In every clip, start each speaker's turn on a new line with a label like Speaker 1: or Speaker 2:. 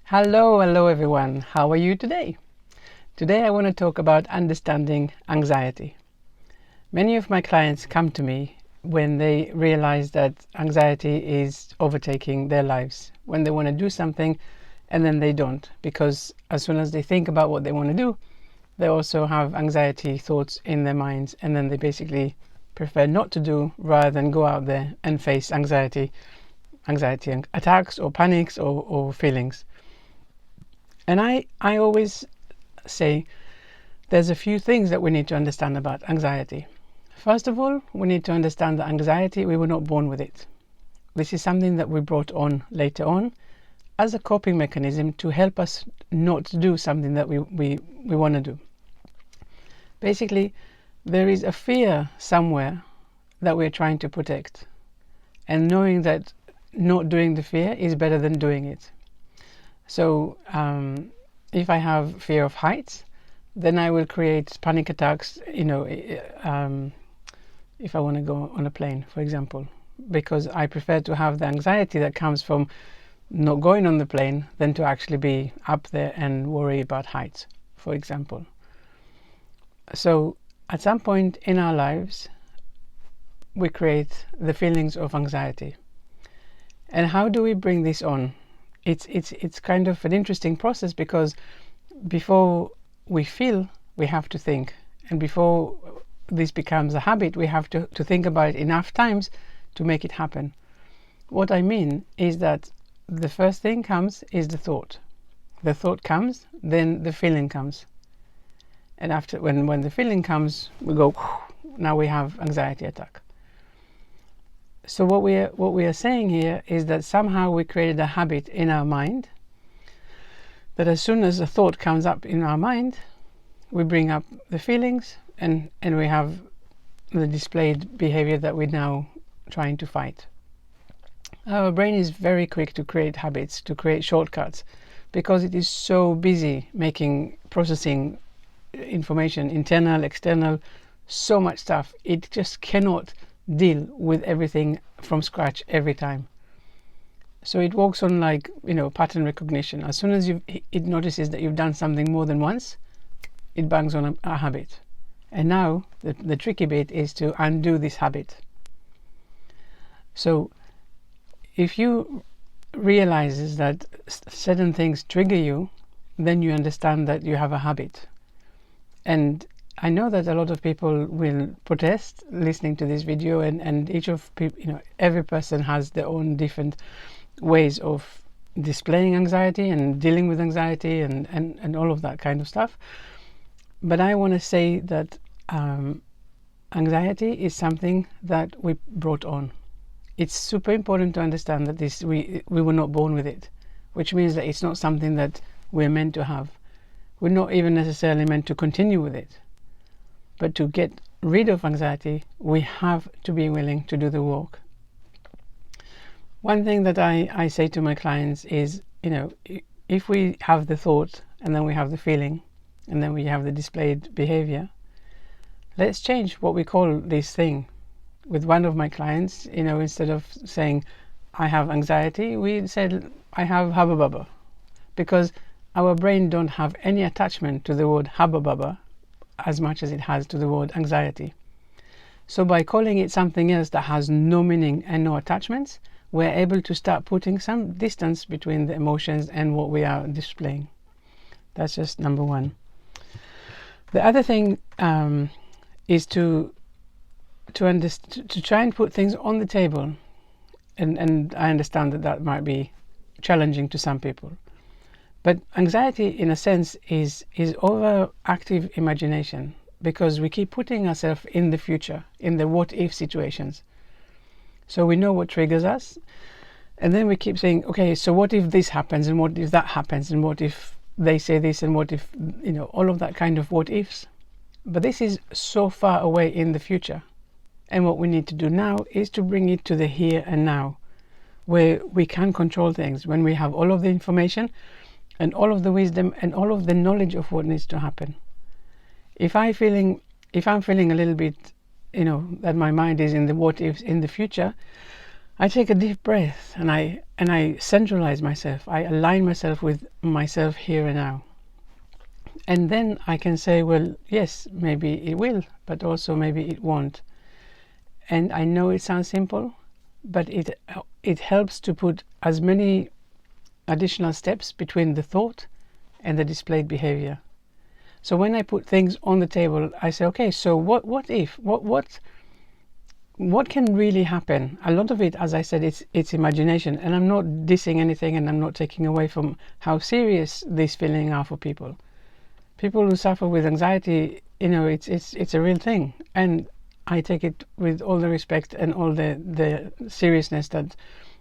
Speaker 1: Hello everyone. How are you today? Today I want to talk about understanding anxiety. Many of my clients come to me when they realize that anxiety is overtaking their lives, when they want to do something and then they don't, because as soon as they think about what they want to do, they also have anxiety thoughts in their minds, and then they basically prefer not to do rather than go out there and face anxiety attacks or panics or feelings. And I always say there's a few things that we need to understand about anxiety. First of all, we need to understand that anxiety, we were not born with it. This is something that we brought on later on as a coping mechanism to help us not do something that we want to do. Basically, there is a fear somewhere that we're trying to protect. And knowing that not doing the fear is better than doing it. So if I have fear of heights, then I will create panic attacks, if I want to go on a plane, for example, because I prefer to have the anxiety that comes from not going on the plane than to actually be up there and worry about heights, for example. So at some point in our lives, we create the feelings of anxiety. And how do we bring this on? It's kind of an interesting process, because before we feel, we have to think, and before this becomes a habit, we have to think about it enough times to make it happen. What I mean is that the first thing comes is the thought. The thought comes, then the feeling comes, and after when the feeling comes, we go, now we have anxiety attack. So what we are saying here is that somehow we created a habit in our mind that as soon as a thought comes up in our mind, we bring up the feelings, and we have the displayed behavior that we're now trying to fight. Our brain is very quick to create habits, to create shortcuts, because it is so busy processing information, internal, external, so much stuff. It just cannot deal with everything from scratch every time. So it works on pattern recognition. As soon as it notices that you've done something more than once, it bangs on a habit. And now the tricky bit is to undo this habit. So if you realize that certain things trigger you, then you understand that you have a habit. And I know that a lot of people will protest listening to this video, and each of people, every person has their own different ways of displaying anxiety and dealing with anxiety and all of that kind of stuff. But I want to say that anxiety is something that we brought on. It's super important to understand that we were not born with it, which means that it's not something that we're meant to have. We're not even necessarily meant to continue with it. But to get rid of anxiety, we have to be willing to do the work. One thing that I say to my clients is, if we have the thought and then we have the feeling and then we have the displayed behavior, let's change what we call this thing. With one of my clients, instead of saying I have anxiety, we said I have hubba bubba, because our brain don't have any attachment to the word hubba bubba as much as it has to the word anxiety. So by calling it something else that has no meaning and no attachments, we're able to start putting some distance between the emotions and what we are displaying. That's just number one. The other thing is to try and put things on the table, and I understand that might be challenging to some people. But anxiety, in a sense, is overactive imagination, because we keep putting ourselves in the future, in the what-if situations. So we know what triggers us, and then we keep saying, okay, so what if this happens, and what if that happens, and what if they say this, and what if, all of that kind of what-ifs. But this is so far away in the future. And what we need to do now is to bring it to the here and now, where we can control things, when we have all of the information and all of the wisdom and all of the knowledge of what needs to happen. If I'm feeling a little bit, that my mind is in the what ifs in the future, I take a deep breath and I centralize myself. I align myself with myself here and now. And then I can say, well, yes, maybe it will, but also maybe it won't. And I know it sounds simple, but it helps to put as many additional steps between the thought and the displayed behavior. So when I put things on the table, I say, okay, so what if, what can really happen? A lot of it, as I said, it's imagination, and I'm not dissing anything, and I'm not taking away from how serious these feelings are for people. People who suffer with anxiety, it's a real thing, and I take it with all the respect and all the seriousness that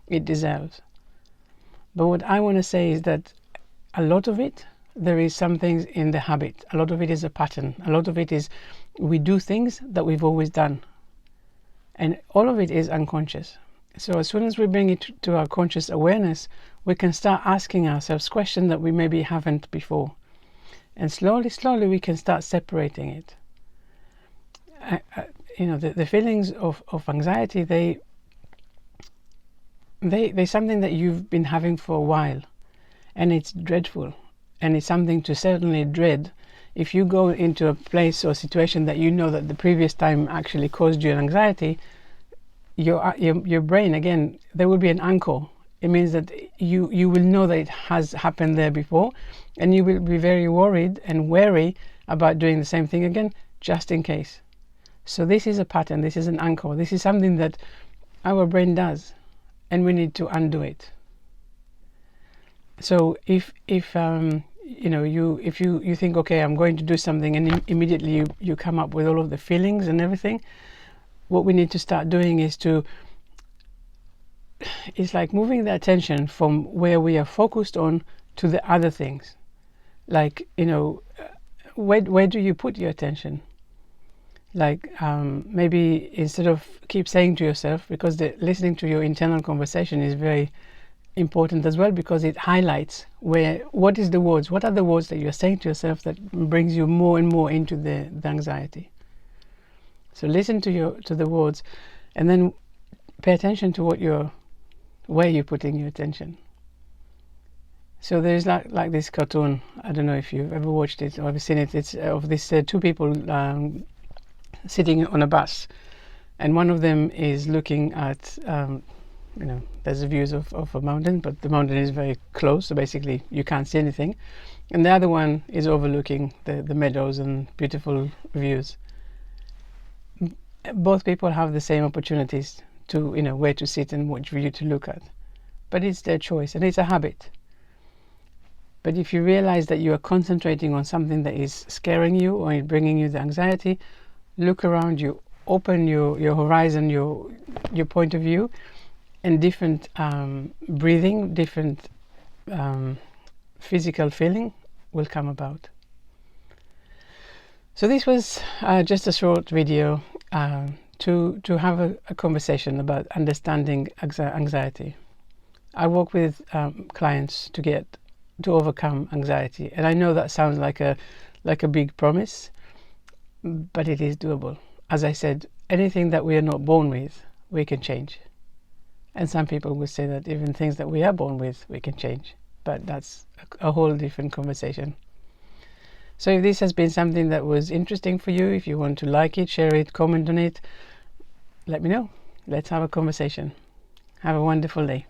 Speaker 1: it deserves. But what I want to say is that a lot of it, there is some things in the habit. A lot of it is a pattern. A lot of it is we do things that we've always done. And all of it is unconscious. So as soon as we bring it to our conscious awareness, we can start asking ourselves questions that we maybe haven't before. And slowly, slowly, we can start separating it. The feelings of anxiety, they're something that you've been having for a while. And it's dreadful. And it's something to certainly dread. If you go into a place or situation that you know that the previous time actually caused you an anxiety, your brain, again, there will be an anchor. It means that you will know that it has happened there before, and you will be very worried and wary about doing the same thing again, just in case. So this is a pattern, this is an anchor, this is something that our brain does, and we need to undo it. So if you think, okay, I'm going to do something, and immediately you come up with all of the feelings and everything, what we need to start doing is it's like moving the attention from where we are focused on to the other things. Like, where do you put your attention? Like, maybe instead of keep saying to yourself, because listening to your internal conversation is very important as well, because it highlights what are the words that you're saying to yourself that brings you more and more into the anxiety. So listen to the words, and then pay attention to where you're putting your attention. So there's like this cartoon, I don't know if you've ever watched it or ever seen it. It's of these two people sitting on a bus, and one of them is looking at there's views of a mountain, but the mountain is very close, so basically you can't see anything. And the other one is overlooking the meadows and beautiful views. Both people have the same opportunities to, where to sit and which view to look at. But it's their choice, and it's a habit. But if you realize that you are concentrating on something that is scaring you or bringing you the anxiety, look around you, open your horizon, your point of view, and different breathing, different physical feeling will come about. So this was just a short video to have a conversation about understanding anxiety. I work with clients to overcome anxiety, and I know that sounds like a big promise, but it is doable. As I said, anything that we are not born with, we can change. And some people would say that even things that we are born with, we can change. But that's a whole different conversation. So if this has been something that was interesting for you, if you want to like it, share it, comment on it, let me know. Let's have a conversation. Have a wonderful day.